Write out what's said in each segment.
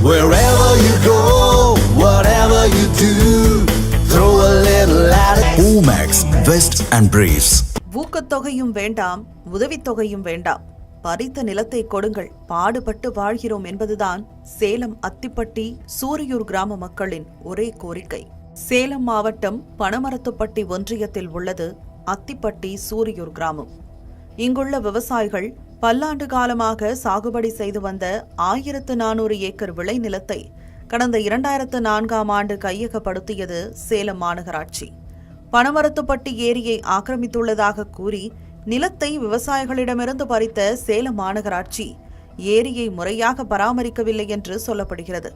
Wherever you go, whatever you do, throw a little at it. Omax, Vest and Briefs. ஊக்கத்தொகையும் வேண்டாம், உதவித்தொகையும் வேண்டாம், பறித்த நிலத்தை கொடுங்கள், பாடுபட்டு வாழ்கிறோம் என்பதுதான் சேலம் அத்திப்பட்டி சூரியூர் கிராம மக்களின் ஒரே கோரிக்கை. சேலம் மாவட்டம் பனமரத்துப்பட்டி ஒன்றியத்தில் உள்ளது அத்திப்பட்டி சூரியூர் கிராமம். இங்குள்ள விவசாயிகள் பல்லாண்டு காலமாக சாகுபடி செய்து வந்த 1400 ஏக்கர் விளைநிலத்தை கடந்த 2004ஆம் ஆண்டு கையகப்படுத்தியது சேலம் மாநகராட்சி. பனமரத்துப்பட்டி ஏரியை ஆக்கிரமித்துள்ளதாக கூறி நிலத்தை விவசாயிகளிடமிருந்து பறித்த சேலம் மாநகராட்சி ஏரியை முறையாக பராமரிக்கவில்லை என்று சொல்லப்படுகிறது.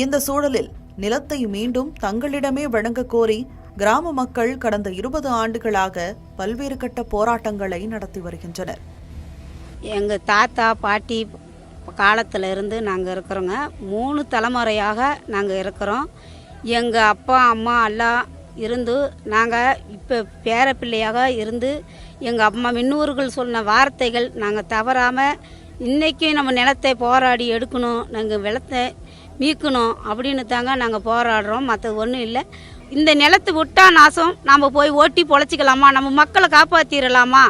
இந்த சூழலில் நிலத்தை மீண்டும் தங்களிடமே வழங்க கோரி கிராம மக்கள் கடந்த 20 ஆண்டுகளாக பல்வேறு கட்ட போராட்டங்களை நடத்தி வருகின்றனர். எங்கள் தாத்தா பாட்டி காலத்தில் இருந்து நாங்கள் இருக்கிறோங்க. 3 தலைமுறையாக நாங்கள் இருக்கிறோம். எங்கள் அப்பா அம்மா எல்லாம் இருந்து நாங்கள் இப்போ பேரப்பிள்ளையாக இருந்து எங்கள் அம்மா முன்னோர்கள் சொன்ன வார்த்தைகள் நாங்கள் தவறாமல் இன்றைக்கும் நம்ம நிலத்தை போராடி எடுக்கணும், நாங்கள் நிலத்தை மீட்கணும் அப்படின்னு தாங்க நாங்கள் போராடுறோம். மற்றது ஒன்றும் இல்லை. இந்த நிலத்தை விட்டா நாசம், நம்ம போய் ஓட்டி பொழைச்சிக்கலாமா, நம்ம மக்களை காப்பாற்றிடலாமா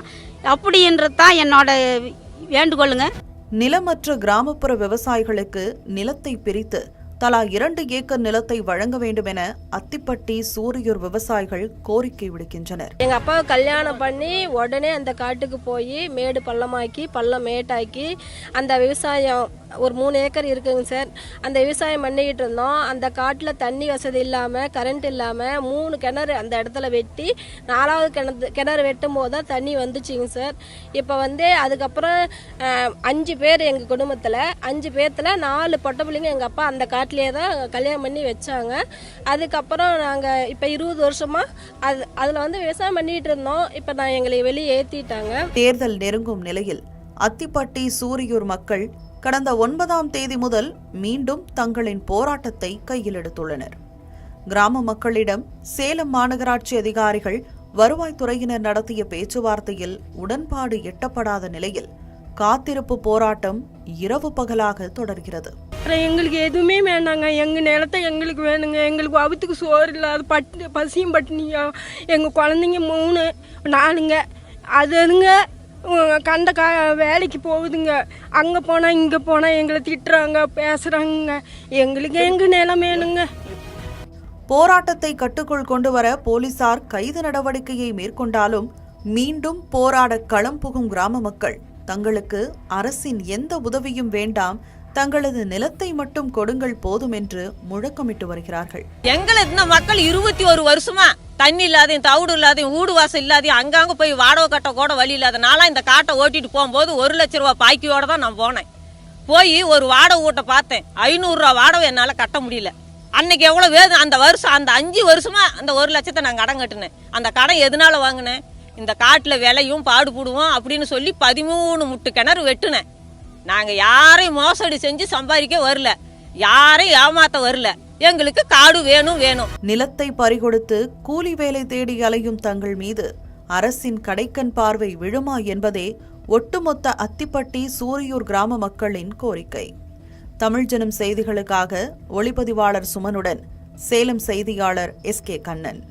அப்படின்றது தான் என்னோட வேண்டுகோளுங்க. நிலமற்ற கிராமப்புற விவசாயிகளுக்கு நிலத்தை பிரித்து தலா 2 ஏக்கர் நிலத்தை வழங்க வேண்டும் என அத்திப்பட்டி சூரியூர் விவசாயிகள் கோரிக்கை விடுக்கின்றனர். எங்க அப்பாவை கல்யாணம் பண்ணி உடனே அந்த காட்டுக்கு போய் மேடு பள்ளமாக்கி பள்ளம் மேட்டாக்கி அந்த விவசாயம் ஒரு 3 ஏக்கர் இருக்குங்க சார். அந்த விவசாயம் பண்ணிக்கிட்டு இருந்தோம். அந்த காட்டில் தண்ணி வசதி இல்லாமல் கரண்ட் இல்லாமல் 3 கிணறு அந்த இடத்துல வெட்டி 4வது கிணறு வெட்டும் போது தான் தண்ணி வந்துச்சுங்க சார். இப்போ அதுக்கப்புறம் 5 பேர் எங்கள் குடும்பத்தில், 5 பேர்த்தில் 4 பொட்டை பிள்ளைங்க எங்கள் அப்பா அந்த காட்டிலே தான் கல்யாணம் பண்ணி வச்சாங்க. அதுக்கப்புறம் நாங்கள் இப்போ 20 வருஷமாக அதில் விவசாயம் பண்ணிகிட்டு இருந்தோம். இப்போ நான் எங்களை வெளியே ஏற்றிட்டாங்க. தேர்தல் நெருங்கும் நிலையில் அத்திப்பட்டி சூரியூர் மக்கள் கடந்த 9ஆம் தேதி முதல் மீண்டும் தங்களின் போராட்டத்தை கையில் எடுத்துள்ளனர். கிராம மக்களிடம் சேலம் மாநகராட்சி அதிகாரிகள் வருவாய்த்துறையினர் நடத்திய பேச்சுவார்த்தையில் உடன்பாடு எட்டப்படாத நிலையில் காத்திருப்பு போராட்டம் இரவு பகலாக தொடர்கிறது. எங்களுக்கு எதுவுமே வேண்டாங்க, எங்கள் நிலத்தை எங்களுக்கு வேணுங்க. எங்களுக்கு அவுத்துக்கு சோறு இல்லாத பசியும் பட்டினியா, எங்கள் குழந்தைங்க 3 4ங்க அதுங்க கண்ட வேலைக்கு போகுதுங்க. அங்கே போனால் இங்கே போனால் எங்களை திட்டுறாங்க, பேசுகிறாங்க. எங்களுக்கு எங்கள் நிலம் வேணுங்க. போராட்டத்தை கட்டுக்குள் கொண்டு வர போலீசார் கைது நடவடிக்கையை மேற்கொண்டாலும் மீண்டும் போராட களம் புகும் கிராம மக்கள் தங்களுக்கு அரசின் எந்த உதவியும் வேண்டாம், தங்களது நிலத்தை மட்டும் கொடுங்கள் போதும் என்று முழக்கமிட்டு வருகிறார்கள். எங்களது மக்கள் 21 வருஷமா தண்ணி இல்லாதையும் தவிடு இல்லாதையும் வீடு வாசல் இல்லாதையும் அங்கங்க போய் வாடகை கட்ட கூட வழி இல்லாதனால இந்த காட்டை ஓட்டிட்டு போகும்போது 1 லட்ச ரூபா பாக்கியோட தான் நான் போனேன். போய் ஒரு வாடகை வீட்டை பார்த்தேன். 500 ரூபா வாடகை என்னால் கட்ட முடியல. அன்னைக்கு எவ்வளோ வேணும் அந்த வருஷம், அந்த 5 வருஷமா அந்த 1 லட்சத்தை நான் கடன் கட்டினேன். அந்த கடன் எதனால வாங்கினேன்? இந்த காட்டில் விலையும் பாடுபடுவோம் அப்படின்னு சொல்லி 13 முட்டு கிணறு வெட்டுனேன். நாங்கள் யாரையும் மோசடி செஞ்சு சம்பாதிக்க வரல, யாரையும் ஏமாத்த வரல. எங்களுக்கு காடு வேணும். நிலத்தை பறிகொடுத்து கூலி வேலை தேடி அலையும் தங்கள் மீது அரசின் கடைக்கண் பார்வை விழுமா என்பதே ஒட்டுமொத்த அத்திப்பட்டி சூரியூர் கிராம மக்களின் கோரிக்கை. தமிழ் ஜனம் செய்திகளுக்காக ஒளிப்பதிவாளர் சுமனுடன் சேலம் செய்தியாளர் SK கண்ணன்.